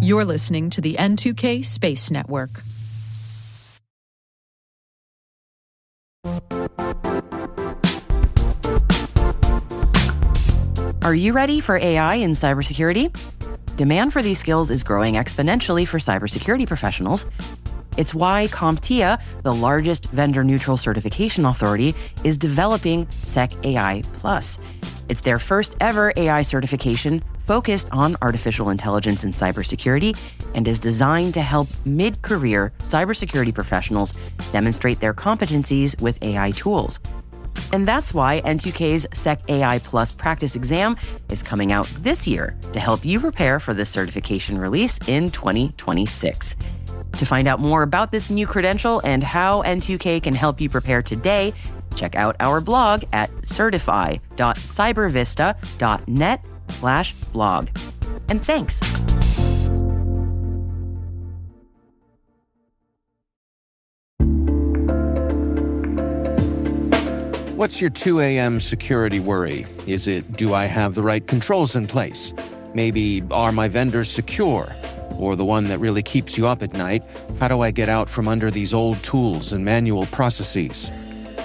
You're listening to the N2K Space Network. Are you ready for AI in cybersecurity? Demand for these skills is growing exponentially for cybersecurity professionals. It's why CompTIA, the largest vendor-neutral certification authority, is developing SecAI Plus. It's their first ever AI certification focused on artificial intelligence and cybersecurity and is designed to help mid-career cybersecurity professionals demonstrate their competencies with AI tools. And that's why N2K's SecAI Plus practice exam is coming out this year to help you prepare for this certification release in 2026. To find out more about this new credential and how N2K can help you prepare today, check out our blog at certify.cybervista.net/blog. And thanks. What's your 2 a.m. security worry? Is it, do I have the right controls in place? Maybe, are my vendors secure? Or the one that really keeps you up at night, how do I get out from under these old tools and manual processes?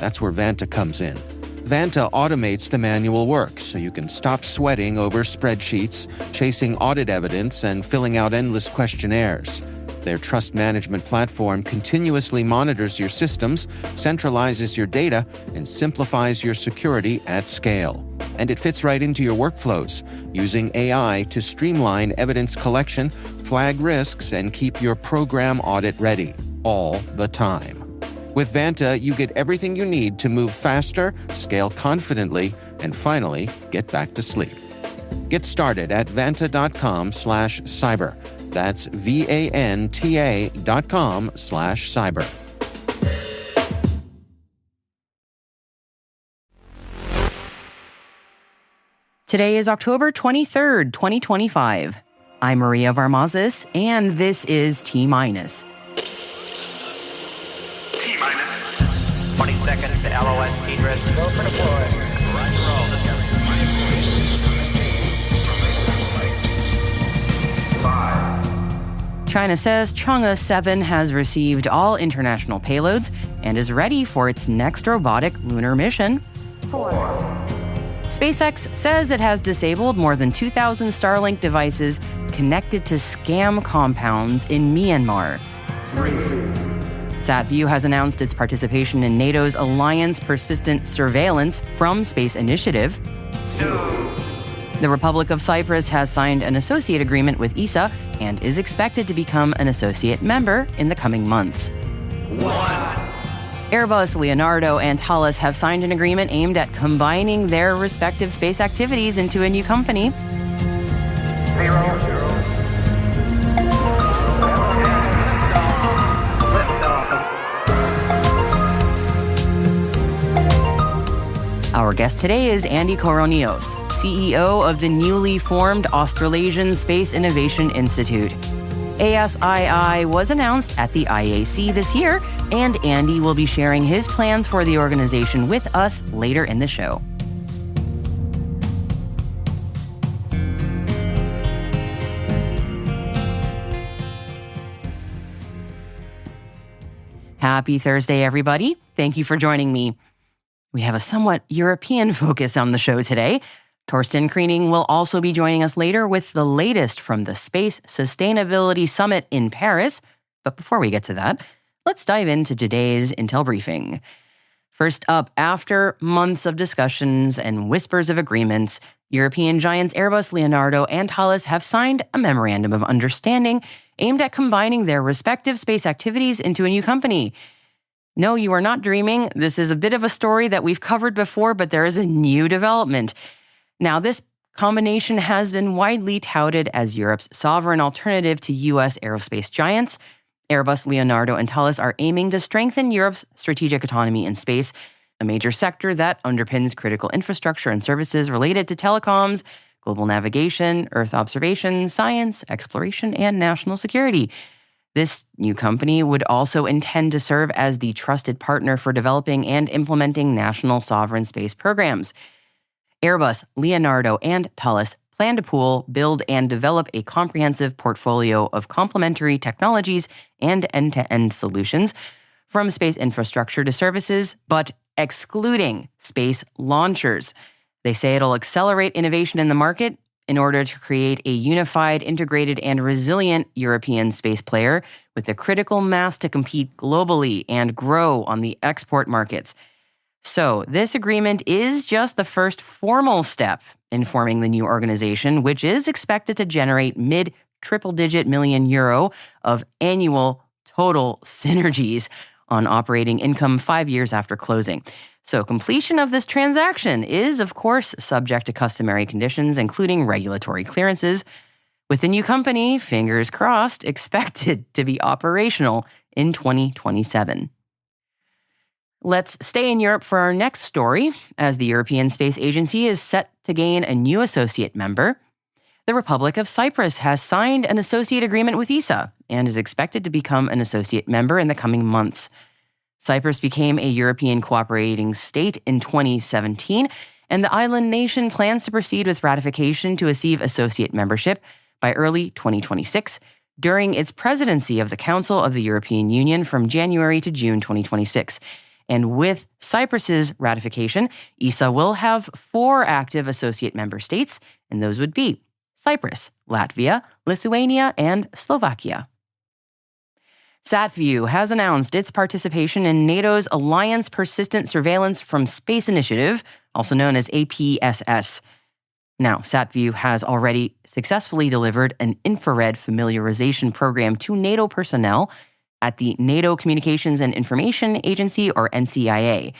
That's where Vanta comes in. Vanta automates the manual work so you can stop sweating over spreadsheets, chasing audit evidence, and filling out endless questionnaires. Their trust management platform continuously monitors your systems, centralizes your data, and simplifies your security at scale. And it fits right into your workflows, using AI to streamline evidence collection, flag risks, and keep your program audit ready, all the time. With Vanta, you get everything you need to move faster, scale confidently, and finally, get back to sleep. Get started at vanta.com/cyber. That's VANTA.com/cyber. Today is October 23rd, 2025. I'm Maria Varmazis, and this is T-Minus. T-minus 20 seconds to LOS T-Drift. Go for deploy. Roger, roll. China says Chang'e 7 has received all international payloads and is ready for its next robotic lunar mission. 4. SpaceX says it has disabled more than 2,000 Starlink devices connected to scam compounds in Myanmar. 3. SatVu has announced its participation in NATO's Alliance Persistent Surveillance from Space Initiative. 2. The Republic of Cyprus has signed an associate agreement with ESA and is expected to become an associate member in the coming months. 1. Airbus, Leonardo, and Thales have signed an agreement aimed at combining their respective space activities into a new company. 0. Our guest today is Andy Koronios, CEO of the newly formed Australasian Space Innovation Institute. ASII was announced at the IAC this year, and Andy will be sharing his plans for the organization with us later in the show. Happy Thursday, everybody. Thank you for joining me. We have a somewhat European focus on the show today. Torsten Kriening will also be joining us later with the latest from the Space Sustainability Summit in Paris. But before we get to that, let's dive into today's Intel briefing. First up, after months of discussions and whispers of agreements, European giants Airbus, Leonardo, and Thales have signed a Memorandum of Understanding aimed at combining their respective space activities into a new company. No, you are not dreaming. This is a bit of a story that we've covered before, but there is a new development. Now, this combination has been widely touted as Europe's sovereign alternative to U.S. aerospace giants. Airbus, Leonardo, and Thales are aiming to strengthen Europe's strategic autonomy in space, a major sector that underpins critical infrastructure and services related to telecoms, global navigation, Earth observation, science, exploration, and national security. This new company would also intend to serve as the trusted partner for developing and implementing national sovereign space programs. Airbus, Leonardo, and Thales plan to pool, build, and develop a comprehensive portfolio of complementary technologies and end-to-end solutions from space infrastructure to services, but excluding space launchers. They say it'll accelerate innovation in the market in order to create a unified, integrated, and resilient European space player with the critical mass to compete globally and grow on the export markets. So, this agreement is just the first formal step in forming the new organization, which is expected to generate mid-triple-digit million euro of annual total synergies on operating income 5 years after closing. So, completion of this transaction is, of course, subject to customary conditions, including regulatory clearances, with the new company, fingers crossed, expected to be operational in 2027. Let's stay in Europe for our next story, as the European Space Agency is set to gain a new associate member. The Republic of Cyprus has signed an associate agreement with ESA and is expected to become an associate member in the coming months. Cyprus became a European cooperating state in 2017, and the island nation plans to proceed with ratification to receive associate membership by early 2026 during its presidency of the Council of the European Union from January to June 2026. And with Cyprus's ratification, ESA will have 4 active associate member states, and those would be Cyprus, Latvia, Lithuania, and Slovakia. SatVu has announced its participation in NATO's Alliance Persistent Surveillance from Space Initiative, also known as APSS. Now, SatVu has already successfully delivered an infrared familiarization program to NATO personnel at the NATO Communications and Information Agency, or NCIA.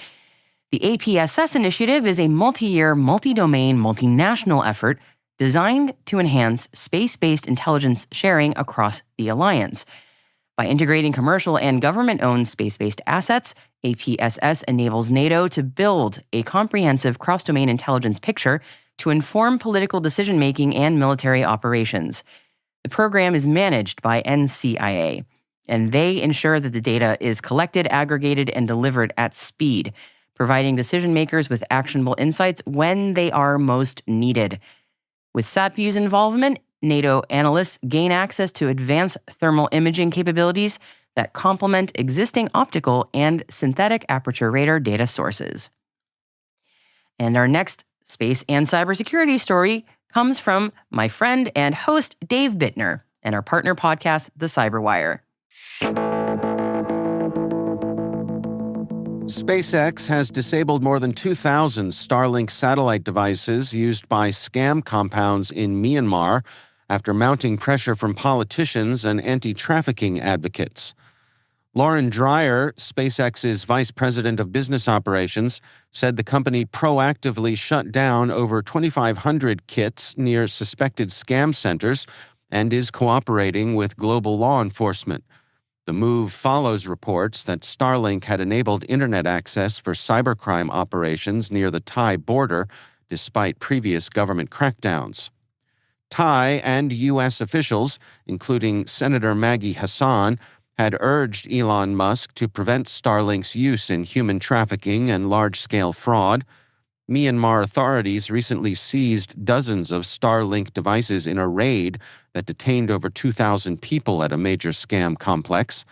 The APSS initiative is a multi-year, multi-domain, multinational effort designed to enhance space-based intelligence sharing across the alliance. By integrating commercial and government-owned space-based assets, APSS enables NATO to build a comprehensive cross-domain intelligence picture to inform political decision-making and military operations. The program is managed by NCIA, and they ensure that the data is collected, aggregated, and delivered at speed, providing decision-makers with actionable insights when they are most needed. With SatVu's involvement, NATO analysts gain access to advanced thermal imaging capabilities that complement existing optical and synthetic aperture radar data sources. And our next space and cybersecurity story comes from my friend and host Dave Bittner and our partner podcast, The Cyberwire. SpaceX has disabled more than 2,000 Starlink satellite devices used by scam compounds in Myanmar after mounting pressure from politicians and anti-trafficking advocates. Lauren Dreyer, SpaceX's vice president of business operations, said the company proactively shut down over 2,500 kits near suspected scam centers and is cooperating with global law enforcement. The move follows reports that Starlink had enabled internet access for cybercrime operations near the Thai border, despite previous government crackdowns. Thai and U.S. officials, including Senator Maggie Hassan, had urged Elon Musk to prevent Starlink's use in human trafficking and large-scale fraud. Myanmar authorities recently seized dozens of Starlink devices in a raid that detained over 2,000 people at a major scam complex.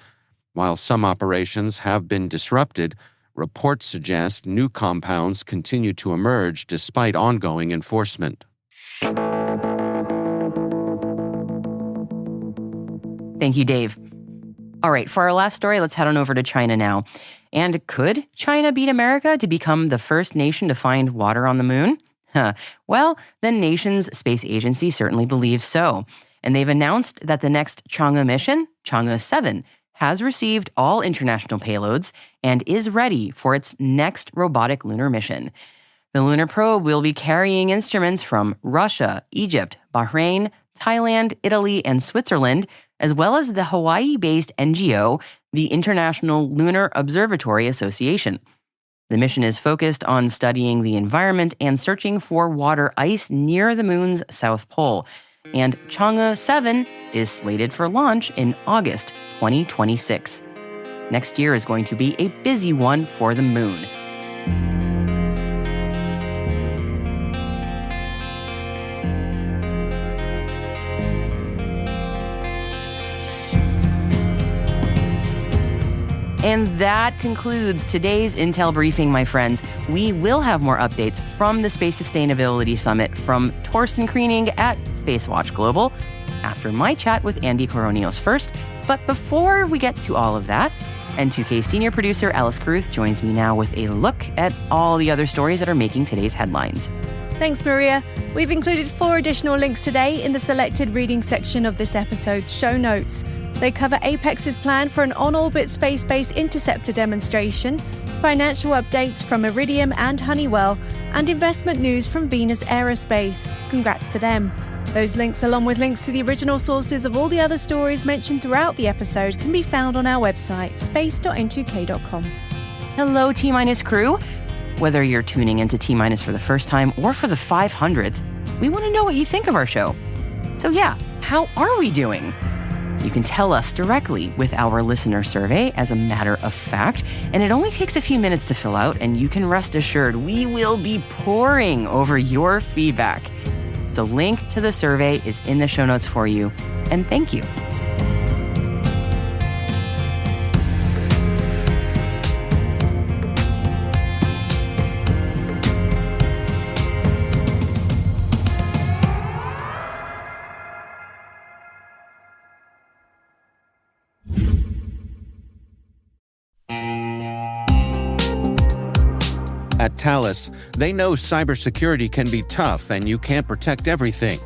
While some operations have been disrupted, reports suggest new compounds continue to emerge despite ongoing enforcement. Thank you, Dave. All right, for our last story, let's head on over to China now. And could China beat America to become the first nation to find water on the moon? Well, the nation's space agency certainly believes so. And they've announced that the next Chang'e mission, Chang'e 7, has received all international payloads and is ready for its next robotic lunar mission. The lunar probe will be carrying instruments from Russia, Egypt, Bahrain, Thailand, Italy, and Switzerland, as well as the Hawaii-based NGO, the International Lunar Observatory Association. The mission is focused on studying the environment and searching for water ice near the moon's south pole. And Chang'e 7 is slated for launch in August 2026. Next year is going to be a busy one for the moon. And that concludes today's Intel briefing, my friends. We will have more updates from the Space Sustainability Summit from Torsten Kriening at Spacewatch Global after my chat with Andy Koronios first. But before we get to all of that, N2K senior producer Alice Caruth joins me now with a look at all the other stories that are making today's headlines. Thanks, Maria. We've included 4 additional links today in the selected reading section of this episode's show notes. They cover APEX's plan for an on-orbit space-based interceptor demonstration, financial updates from Iridium and Honeywell, and investment news from Venus Aerospace. Congrats to them. Those links, along with links to the original sources of all the other stories mentioned throughout the episode, can be found on our website, space.n2k.com. Hello, T-Minus crew. Whether you're tuning into T-Minus for the first time or for the 500th, we want to know what you think of our show. So yeah, how are we doing? You can tell us directly with our listener survey, as a matter of fact, and it only takes a few minutes to fill out, and you can rest assured we will be poring over your feedback. The link to the survey is in the show notes for you, and thank you. At Thales, they know cybersecurity can be tough and you can't protect everything.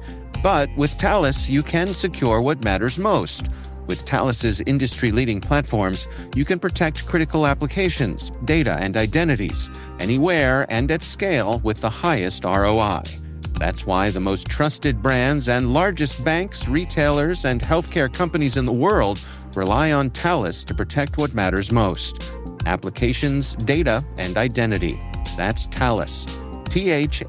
But with Thales, you can secure what matters most. With Thales's industry-leading platforms, you can protect critical applications, data, and identities, anywhere and at scale with the highest ROI. That's why the most trusted brands and largest banks, retailers, and healthcare companies in the world rely on Thales to protect what matters most: applications, data, and identity. That's Thales. Thales.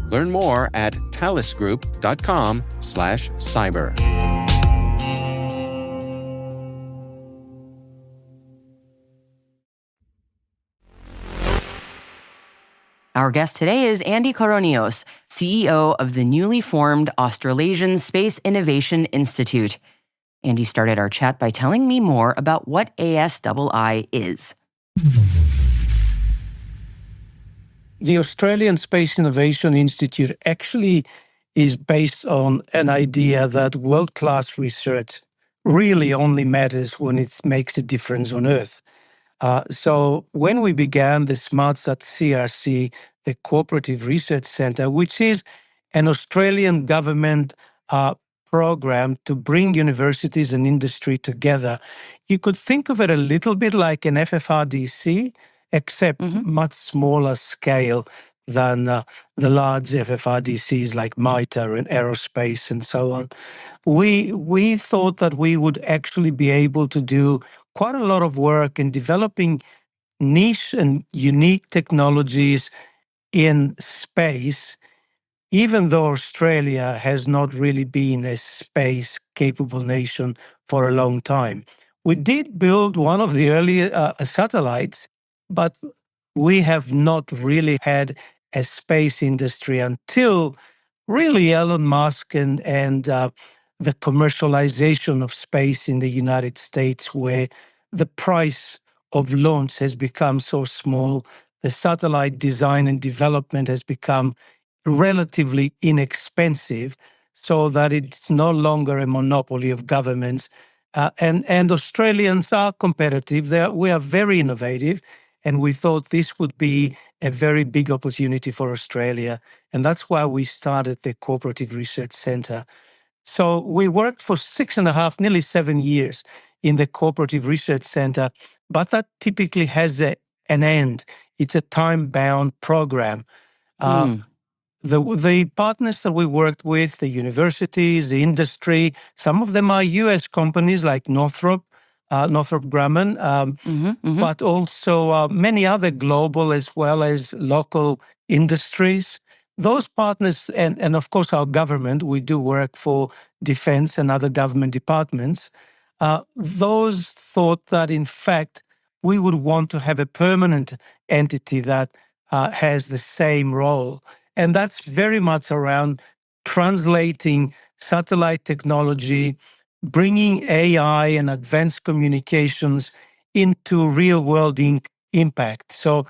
Learn more at thalesgroup.com/cyber. Our guest today is Andy Koronios, CEO of the newly formed Australasian Space Innovation Institute. Andy started our chat by telling me more about what ASII is. The Australian Space Innovation Institute actually is based on an idea that world-class research really only matters when it makes a difference on Earth. So when we began the SmartSat CRC, the Cooperative Research Centre, which is an Australian government program to bring universities and industry together, you could think of it a little bit like an FFRDC, except much smaller scale than the large FFRDCs like MITRE and Aerospace and so on. We thought that we would actually be able to do quite a lot of work in developing niche and unique technologies in space, even though Australia has not really been a space-capable nation for a long time. We did build one of the early satellites, but we have not really had a space industry until really Elon Musk and the commercialization of space in the United States, where the price of launch has become so small, the satellite design and development has become relatively inexpensive, so that it's no longer a monopoly of governments. And Australians are competitive. We are very innovative. And we thought this would be a very big opportunity for Australia. And that's why we started the Cooperative Research Centre. So we worked for 6.5, nearly 7 years in the Cooperative Research Centre, but that typically has an end. It's a time-bound program. The partners that we worked with, the universities, the industry, some of them are US companies like Northrop Grumman, but also many other global as well as local industries. Those partners, and of course our government, we do work for defense and other government departments, those thought that in fact we would want to have a permanent entity that has the same role. And that's very much around translating satellite technology bringing AI and advanced communications into real-world impact. So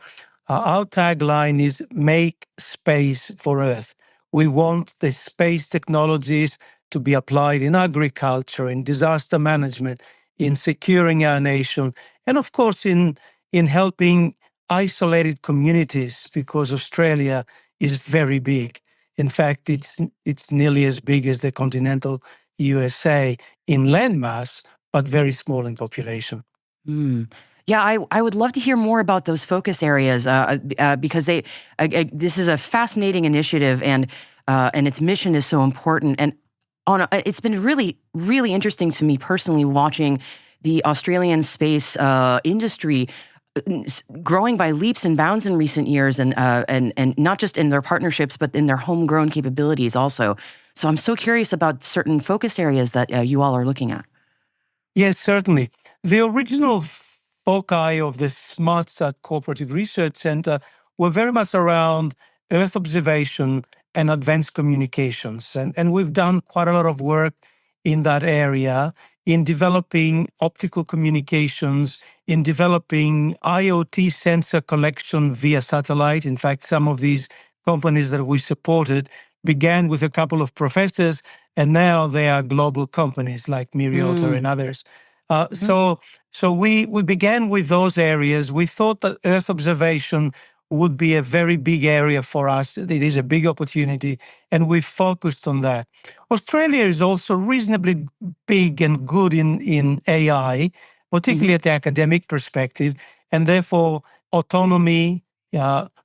our tagline is "Make Space for Earth." We want the space technologies to be applied in agriculture, in disaster management, in securing our nation, and of course in helping isolated communities, because Australia is very big. In fact, it's nearly as big as the continental USA in landmass, but very small in population. Mm. Yeah, I would love to hear more about those focus areas because this is a fascinating initiative, and its mission is so important. And it's been really, really interesting to me personally watching the Australian space industry growing by leaps and bounds in recent years, and not just in their partnerships, but in their homegrown capabilities also. So I'm so curious about certain focus areas that you all are looking at. Yes, certainly. The original foci of the SmartSat Cooperative Research Center were very much around Earth observation and advanced communications. And we've done quite a lot of work in that area, in developing optical communications, in developing IoT sensor collection via satellite. In fact, some of these companies that we supported began with a couple of professors, and now they are global companies like Myriota and others. So we began with those areas. We thought that Earth observation would be a very big area for us. It is a big opportunity, and we focused on that. Australia is also reasonably big and good in AI, particularly at the academic perspective, and therefore autonomy,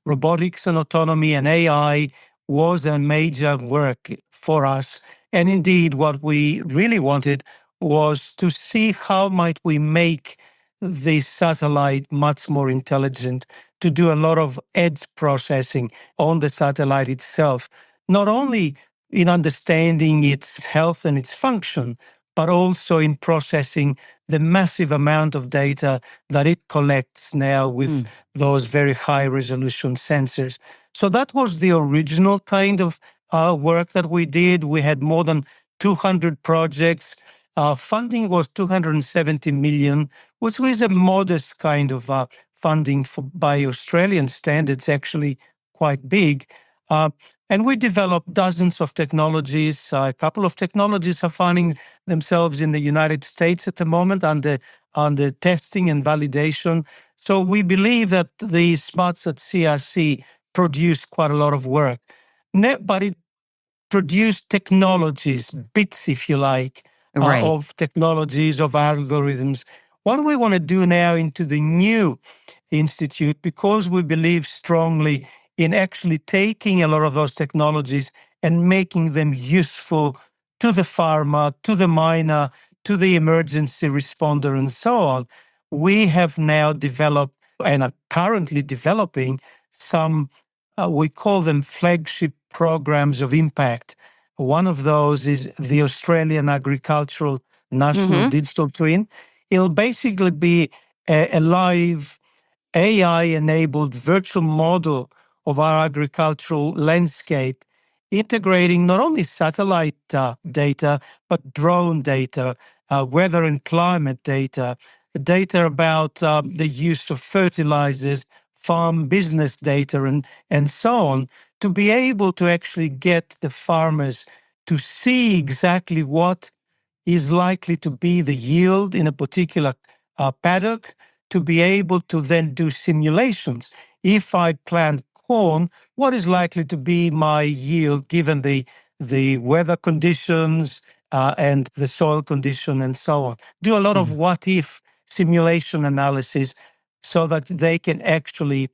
robotics and autonomy and AI was a major work for us. And indeed, what we really wanted was to see how might we make the satellite much more intelligent, to do a lot of edge processing on the satellite itself, not only in understanding its health and its function, but also in processing the massive amount of data that it collects now with those very high resolution sensors. So that was the original kind of work that we did. We had more than 200 projects. Our funding was 270 million, which was a modest kind of funding by Australian standards, actually quite big. And we developed dozens of technologies. A couple of technologies are finding themselves in the United States at the moment under testing and validation. So we believe that the SmartSat CRC produced quite a lot of work. But it produced technologies, bits, if you like, Right. of technologies, of algorithms. What we want to do now into the new institute, because we believe strongly in actually taking a lot of those technologies and making them useful to the farmer, to the miner, to the emergency responder, and so on, we have now developed and are currently developing some, we call them flagship programs of impact. One of those is the Australian Agricultural National Digital Twin. It'll basically be a live AI-enabled virtual model of our agricultural landscape, integrating not only satellite data, but drone data, weather and climate data, data about the use of fertilizers, farm business data, and so on, to be able to actually get the farmers to see exactly what is likely to be the yield in a particular paddock, to be able to then do simulations. If I plant corn, what is likely to be my yield given the weather conditions and the soil condition and so on? Do a lot of what-if simulation analysis so that they can actually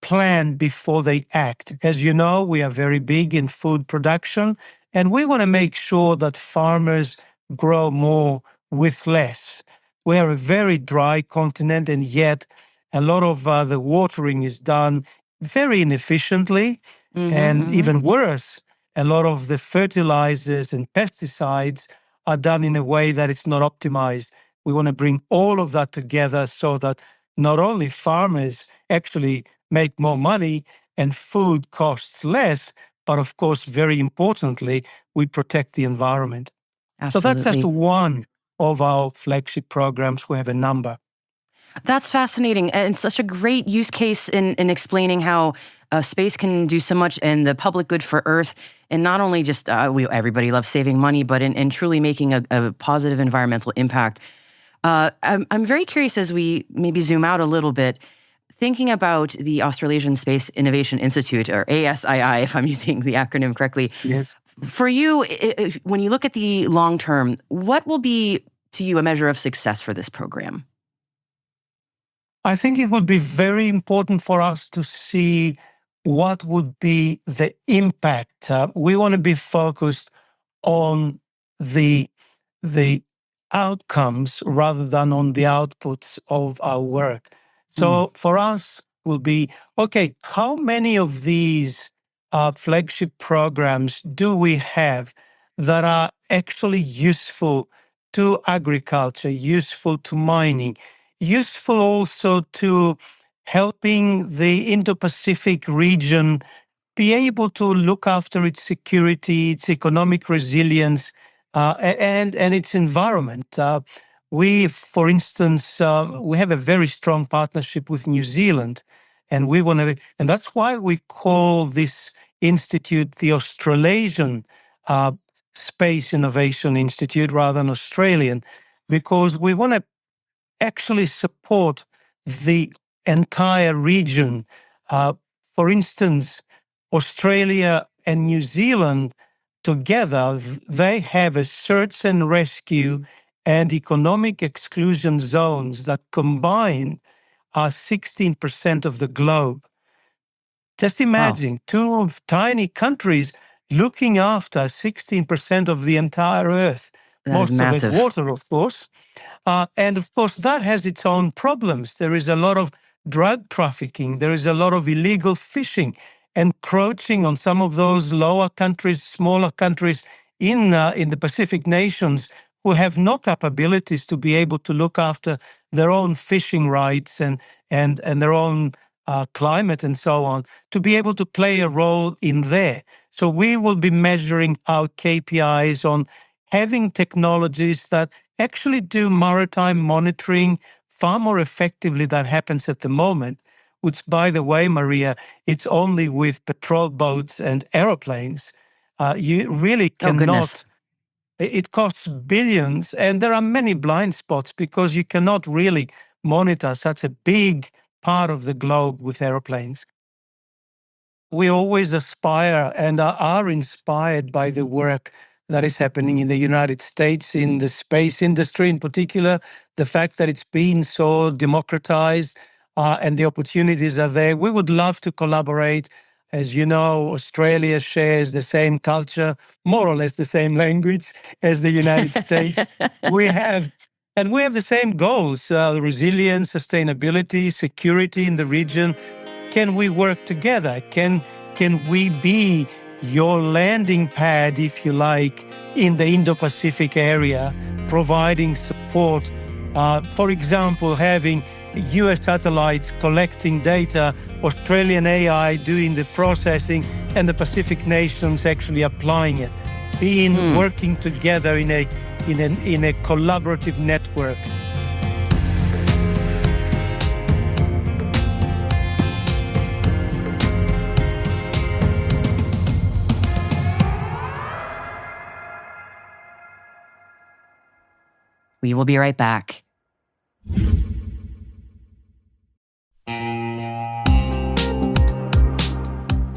plan before they act. As you know, we are very big in food production, and we want to make sure that farmers grow more with less. We are a very dry continent, and yet a lot of the watering is done very inefficiently, and even worse, a lot of the fertilizers and pesticides are done in a way that it's not optimized. We want to bring all of that together so that not only farmers actually make more money and food costs less, but of course, very importantly, we protect the environment. So that's just Absolutely. one of our flagship programs. We have a number. That's fascinating and such a great use case in explaining how space can do so much in the public good for Earth, and not only just everybody loves saving money, but in truly making a positive environmental impact. I'm very curious as we maybe zoom out a little bit, thinking about the Australasian Space Innovation Institute, or ASII, if I'm using the acronym correctly. Yes. For you, when you look at the long term, what will be to you a measure of success for this program? I think it would be very important for us to see what would be the impact. We want to be focused on the outcomes rather than on the outputs of our work. So for us will be, okay, how many of these flagship programs do we have that are actually useful to agriculture, useful to mining, useful also to helping the Indo-Pacific region be able to look after its security, its economic resilience, and its environment. We, for instance, we have a very strong partnership with New Zealand, and we want to, and that's why we call this institute the Australasian Space Innovation Institute rather than Australian, because we want to actually support the entire region. For instance, Australia and New Zealand together, they have a search and rescue and economic exclusion zones that combine are 16% of the globe. Just imagine two tiny countries looking after 16% of the entire Earth. That is Most of massive. it water, of course. And of course, that has its own problems. There is a lot of drug trafficking. There is a lot of illegal fishing, encroaching on some of those lower countries, smaller countries in the Pacific nations who have no capabilities to be able to look after their own fishing rights and their own climate and so on, to be able to play a role in there. So we will be measuring our KPIs on having technologies that actually do maritime monitoring far more effectively than happens at the moment, which, by the way, Maria, it's only with patrol boats and aeroplanes. You really cannot. It costs billions, and there are many blind spots because you cannot really monitor such a big part of the globe with aeroplanes. We always aspire and are inspired by the work that is happening in the United States, in the space industry in particular, the fact that it's been so democratized and the opportunities are there. We would love to collaborate. As you know, Australia shares the same culture, more or less the same language as the United States. We have the same goals, resilience, sustainability, security in the region. Can we work together? Can we be your landing pad, if you like, in the Indo-Pacific area, providing support? For example, having US satellites collecting data, Australian AI doing the processing, and the Pacific nations actually applying it, working together in a collaborative network. We will be right back.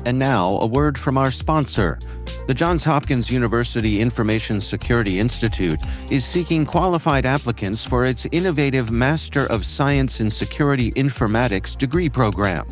And now, a word from our sponsor. The Johns Hopkins University Information Security Institute is seeking qualified applicants for its innovative Master of Science in Security Informatics degree program.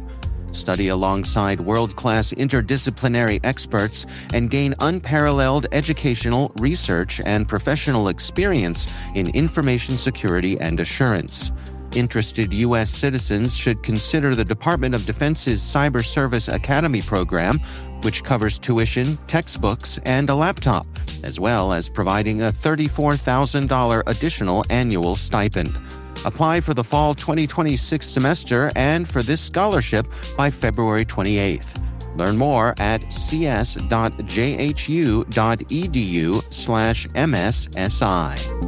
Study alongside world-class interdisciplinary experts and gain unparalleled educational, research, and professional experience in information security and assurance. Interested U.S. citizens should consider the Department of Defense's Cyber Service Academy program, which covers tuition, textbooks, and a laptop, as well as providing a $34,000 additional annual stipend. Apply for the fall 2026 semester and for this scholarship by February 28th. Learn more at cs.jhu.edu/MSSI.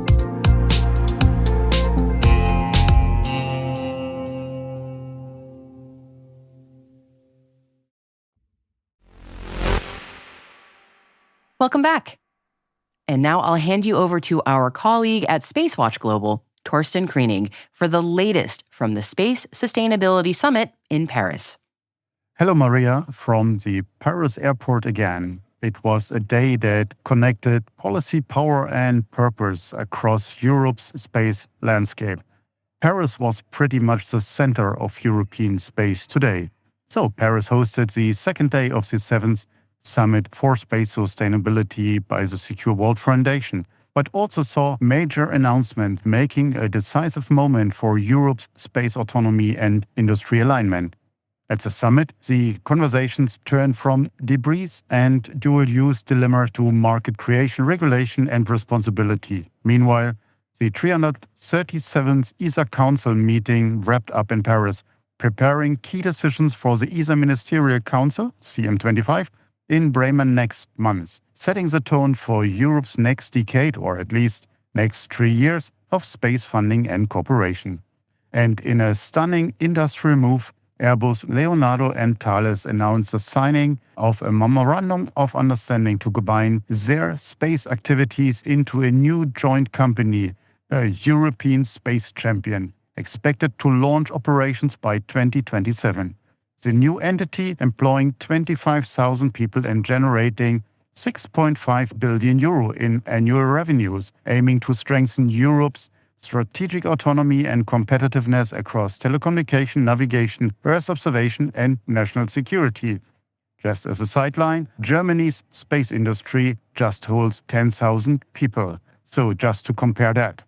Welcome back. And now I'll hand you over to our colleague at Spacewatch Global, Torsten Kriening, for the latest from the Space Sustainability Summit in Paris. Hello, Maria, from the Paris airport again. It was a day that connected policy, power, and purpose across Europe's space landscape. Paris was pretty much the center of European space today. So Paris hosted the second day of the 7th Summit for Space Sustainability by the Secure World Foundation, but also saw major announcements making a decisive moment for Europe's space autonomy and industry alignment. At the summit, the conversations turned from debris and dual-use dilemma to market creation, regulation, and responsibility. Meanwhile, the 337th ESA Council meeting wrapped up in Paris, preparing key decisions for the ESA Ministerial Council, CM25, in Bremen next month, setting the tone for Europe's next decade, or at least next 3 years, of space funding and cooperation. And in a stunning industrial move, Airbus, Leonardo, and Thales announced the signing of a Memorandum of Understanding to combine their space activities into a new joint company, a European space champion, expected to launch operations by 2027. The new entity, employing 25,000 people and generating 6.5 billion euro in annual revenues, aiming to strengthen Europe's strategic autonomy and competitiveness across telecommunication, navigation, Earth observation, and national security. Just as a sideline, Germany's space industry just holds 10,000 people. So just to compare that.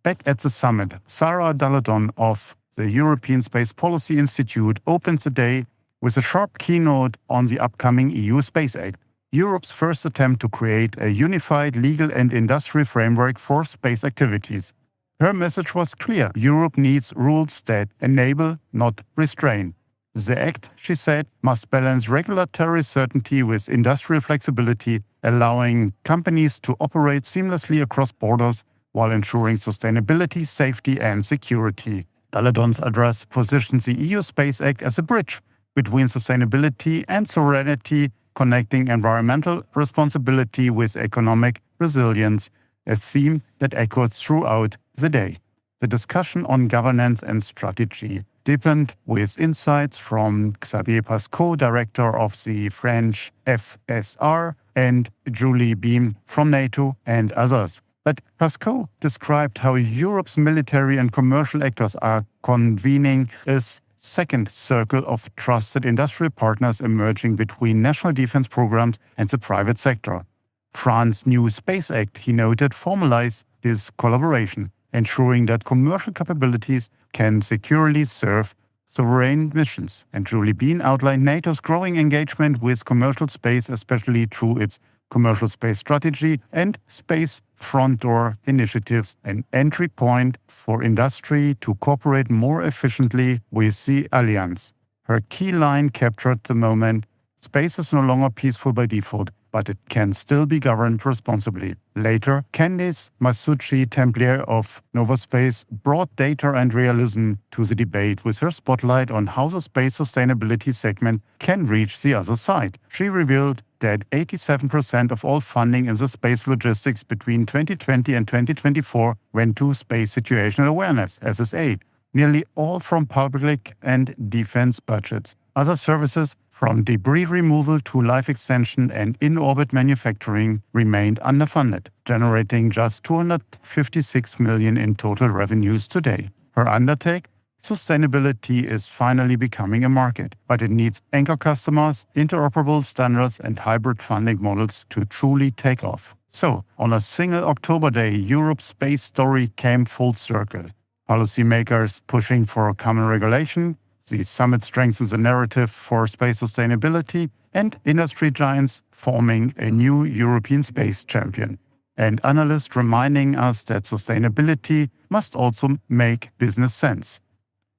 Back at the summit, Sarah Daladon of the European Space Policy Institute opens the day with a sharp keynote on the upcoming EU Space Act, Europe's first attempt to create a unified legal and industrial framework for space activities. Her message was clear. Europe needs rules that enable, not restrain. The act, she said, must balance regulatory certainty with industrial flexibility, allowing companies to operate seamlessly across borders while ensuring sustainability, safety, and security. Daladon's address positions the EU Space Act as a bridge between sustainability and sovereignty, connecting environmental responsibility with economic resilience, a theme that echoed throughout the day. The discussion on governance and strategy deepened with insights from Xavier Pascaud, director of the French FSR, and Julie Beam from NATO, and others. But Pascaud described how Europe's military and commercial actors are convening a second circle of trusted industrial partners emerging between national defense programs and the private sector. France's new Space Act, he noted, formalized this collaboration, ensuring that commercial capabilities can securely serve sovereign missions. And Julie Bean outlined NATO's growing engagement with commercial space, especially through its commercial space strategy and space front door initiatives, an entry point for industry to cooperate more efficiently with the alliance. Her key line captured the moment: space is no longer peaceful by default, but it can still be governed responsibly. Later, Candice Masucci Templier of Novaspace brought data and realism to the debate with her spotlight on how the space sustainability segment can reach the other side. She revealed that 87% of all funding in the space logistics between 2020 and 2024 went to space situational awareness, SSA, nearly all from public and defense budgets. Other services, from debris removal to life extension and in-orbit manufacturing, remained underfunded, generating just 256 million in total revenues today. Her undertake: sustainability is finally becoming a market, but it needs anchor customers, interoperable standards, and hybrid funding models to truly take off. So, on a single October day, Europe's space story came full circle. Policymakers pushing for common regulation, the summit strengthens the narrative for space sustainability, and industry giants forming a new European space champion. And analysts reminding us that sustainability must also make business sense.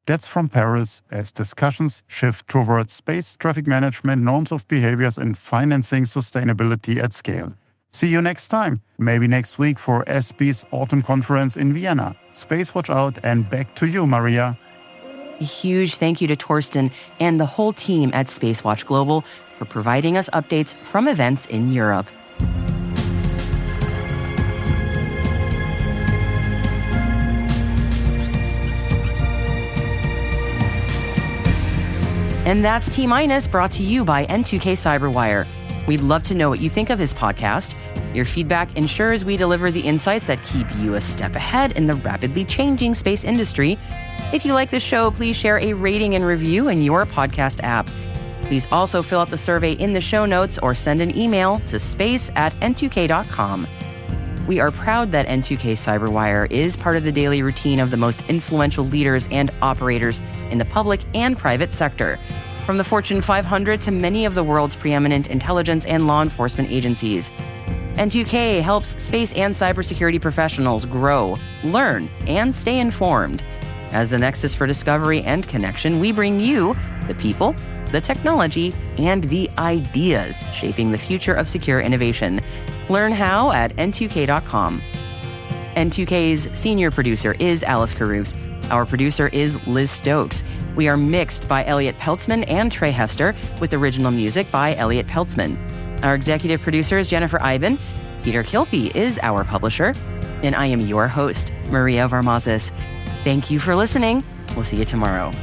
That's from Paris as discussions shift towards space traffic management, norms of behaviors, and financing sustainability at scale. See you next time, maybe next week for SB's Autumn Conference in Vienna. Space watch out, and back to you, Maria. A huge thank you to Torsten and the whole team at Spacewatch Global for providing us updates from events in Europe. And that's T-Minus, brought to you by N2K Cyberwire. We'd love to know what you think of his podcast. Your feedback ensures we deliver the insights that keep you a step ahead in the rapidly changing space industry. If you like the show, please share a rating and review in your podcast app. Please also fill out the survey in the show notes or send an email to space@n2k.com. We are proud that N2K Cyberwire is part of the daily routine of the most influential leaders and operators in the public and private sector, from the Fortune 500 to many of the world's preeminent intelligence and law enforcement agencies. N2K helps space and cybersecurity professionals grow, learn, and stay informed. As the nexus for discovery and connection, we bring you the people, the technology, and the ideas shaping the future of secure innovation. Learn how at n2k.com. N2K's senior producer is Alice Carruth. Our producer is Liz Stokes. We are mixed by Elliot Peltzman and Trey Hester, with original music by Elliot Peltzman. Our executive producer is Jennifer Iben. Peter Kilpie is our publisher. And I am your host, Maria Varmazis. Thank you for listening. We'll see you tomorrow.